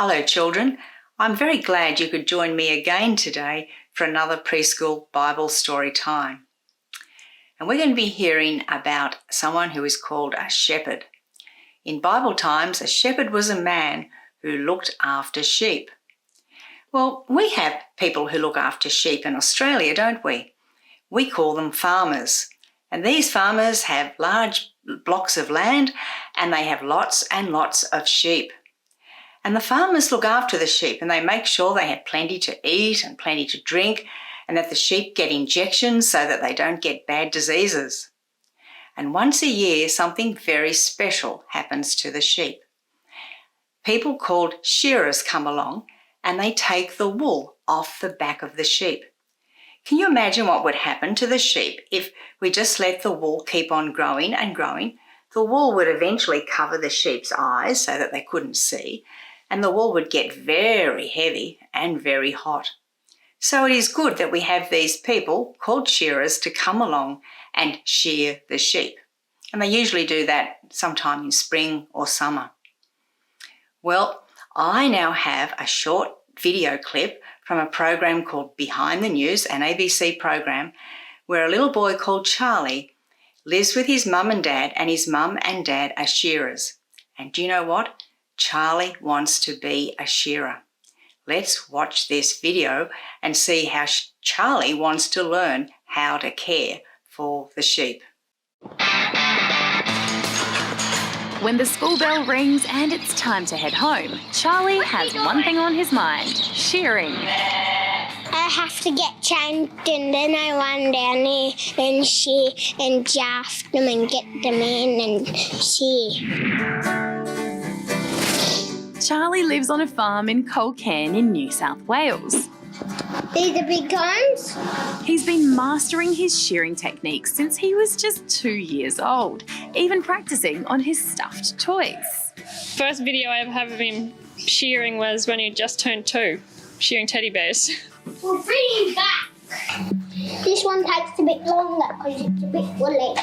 Hello children, I'm very glad you could join me again today for another preschool Bible story time. And we're going to be hearing about someone who is called a shepherd. In Bible times, a shepherd was a man who looked after sheep. Well, we have people who look after sheep in Australia, don't we? We call them farmers. And these farmers have large blocks of land and they have lots and lots of sheep. And the farmers look after the sheep and they make sure they have plenty to eat and plenty to drink and that the sheep get injections so that they don't get bad diseases. And once a year, something very special happens to the sheep. People called shearers come along and they take the wool off the back of the sheep. Can you imagine what would happen to the sheep if we just let the wool keep on growing and growing? The wool would eventually cover the sheep's eyes so that they couldn't see, and the wool would get very heavy and very hot. So it is good that we have these people called shearers to come along and shear the sheep. And they usually do that sometime in spring or summer. Well, I now have a short video clip from a program called Behind the News, an ABC program, where a little boy called Charlie lives with his mum and dad, and his mum and dad are shearers. And do you know what? Charlie wants to be a shearer. Let's watch this video and see how Charlie wants to learn how to care for the sheep. When the school bell rings and it's time to head home, Charlie has one thing on his mind: shearing. I have to get changed and then I run down there and shear and draft them and get them in and shear. Charlie lives on a farm in Culcairn in New South Wales. These are big ones. He's been mastering his shearing techniques since he was just 2 years old, even practicing on his stuffed toys. First video I ever have of him shearing was when he just turned 2, shearing teddy bears. We'll bring him back. This one takes a bit longer because it's a bit woolly.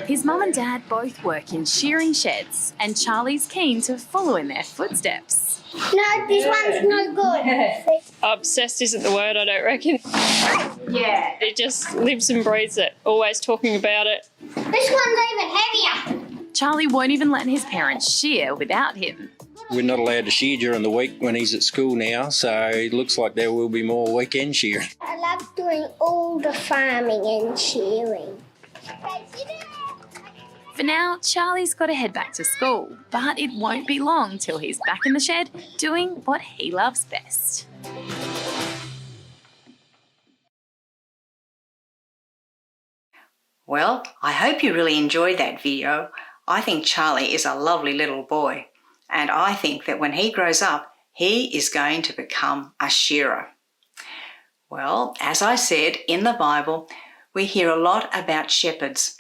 His mum and dad both work in shearing sheds, and Charlie's keen to follow in their footsteps. No, this one's no good. Obsessed isn't the word, I don't reckon. Yeah. He just lives and breathes it, always talking about it. This one's even heavier. Charlie won't even let his parents shear without him. We're not allowed to shear during the week when he's at school now, so it looks like there will be more weekend shearing. I love doing all the farming and shearing. For now, Charlie's got to head back to school, but it won't be long till he's back in the shed doing what he loves best. Well, I hope you really enjoyed that video. I think Charlie is a lovely little boy, and I think that when he grows up, he is going to become a shearer. Well, as I said, in the Bible, we hear a lot about shepherds.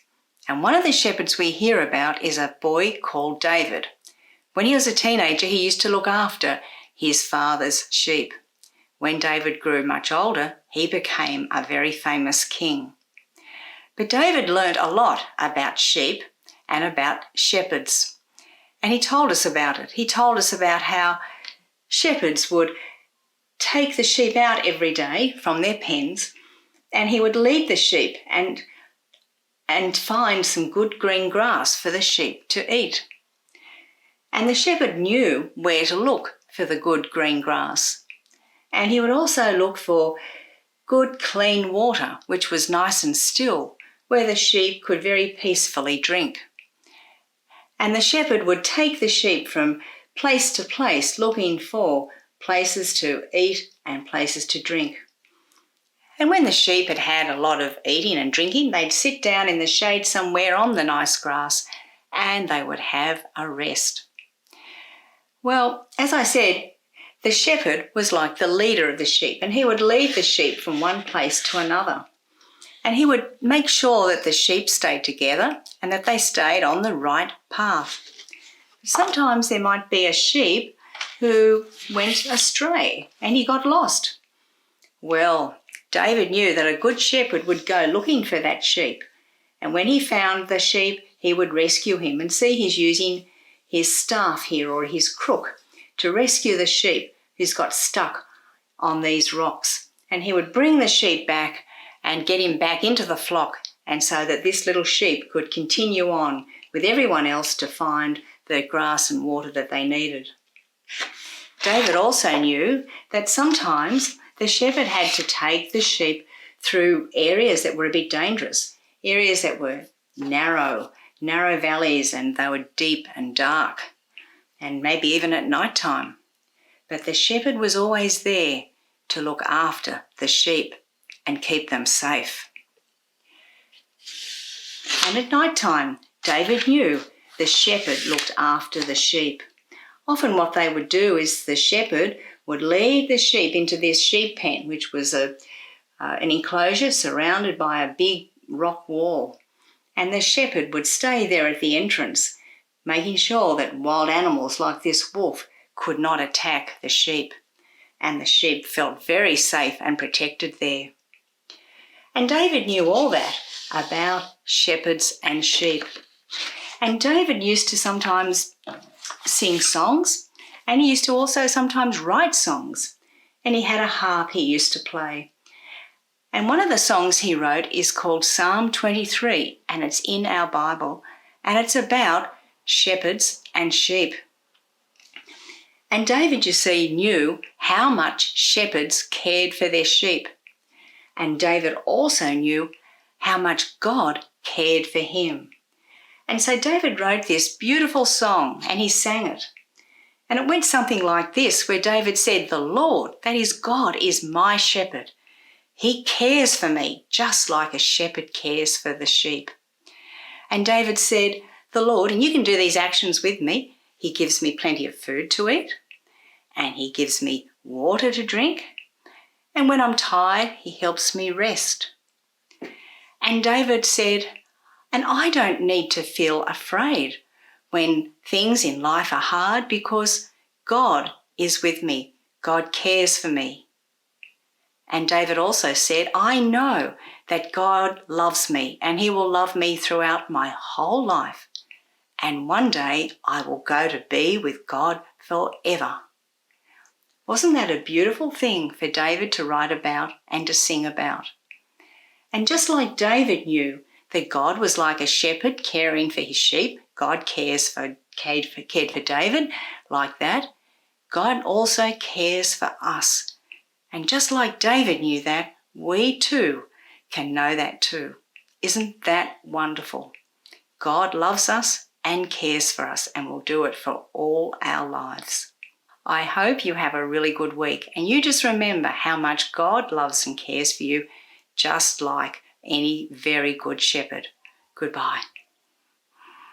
And one of the shepherds we hear about is a boy called David. When he was a teenager, he used to look after his father's sheep. When David grew much older, he became a very famous king. But David learned a lot about sheep and about shepherds. And he told us about it. He told us about how shepherds would take the sheep out every day from their pens, and he would lead the sheep and find some good green grass for the sheep to eat. And the shepherd knew where to look for the good green grass. And he would also look for good clean water, which was nice and still, where the sheep could very peacefully drink. And the shepherd would take the sheep from place to place, looking for places to eat and places to drink. And when the sheep had had a lot of eating and drinking, they'd sit down in the shade somewhere on the nice grass and they would have a rest. Well, as I said, the shepherd was like the leader of the sheep, and he would lead the sheep from one place to another. And he would make sure that the sheep stayed together and that they stayed on the right path. Sometimes there might be a sheep who went astray and he got lost. Well, David knew that a good shepherd would go looking for that sheep, and when he found the sheep, he would rescue him and see he's using his staff here or his crook to rescue the sheep who's got stuck on these rocks. And he would bring the sheep back and get him back into the flock, and so that this little sheep could continue on with everyone else to find the grass and water that they needed. David also knew that sometimes the shepherd had to take the sheep through areas that were a bit dangerous, areas that were narrow valleys, and they were deep and dark, and maybe even at night time. But the shepherd was always there to look after the sheep and keep them safe. And at night time, David knew the shepherd looked after the sheep. Often what they would do is the shepherd would lead the sheep into this sheep pen, which was an enclosure surrounded by a big rock wall. And the shepherd would stay there at the entrance, making sure that wild animals like this wolf could not attack the sheep. And the sheep felt very safe and protected there. And David knew all that about shepherds and sheep. And David used to sometimes sing songs, and he used to also sometimes write songs. And he had a harp he used to play. And one of the songs he wrote is called Psalm 23, and it's in our Bible, and it's about shepherds and sheep. And David, you see, knew how much shepherds cared for their sheep. And David also knew how much God cared for him. And so David wrote this beautiful song, and he sang it. And it went something like this, where David said, "The Lord, that is God, is my shepherd. He cares for me just like a shepherd cares for the sheep." And David said, "The Lord," and you can do these actions with me, "He gives me plenty of food to eat, and he gives me water to drink, and when I'm tired, he helps me rest." And David said, "And I don't need to feel afraid when things in life are hard, because God is with me. God cares for me." And David also said, "I know that God loves me, and he will love me throughout my whole life. And one day I will go to be with God forever." Wasn't that a beautiful thing for David to write about and to sing about? And just like David knew that God was like a shepherd caring for his sheep, God cared for David like that, God also cares for us. And just like David knew that, we too can know that too. Isn't that wonderful? God loves us and cares for us, and will do it for all our lives. I hope you have a really good week, and you just remember how much God loves and cares for you, just like any very good shepherd. Goodbye.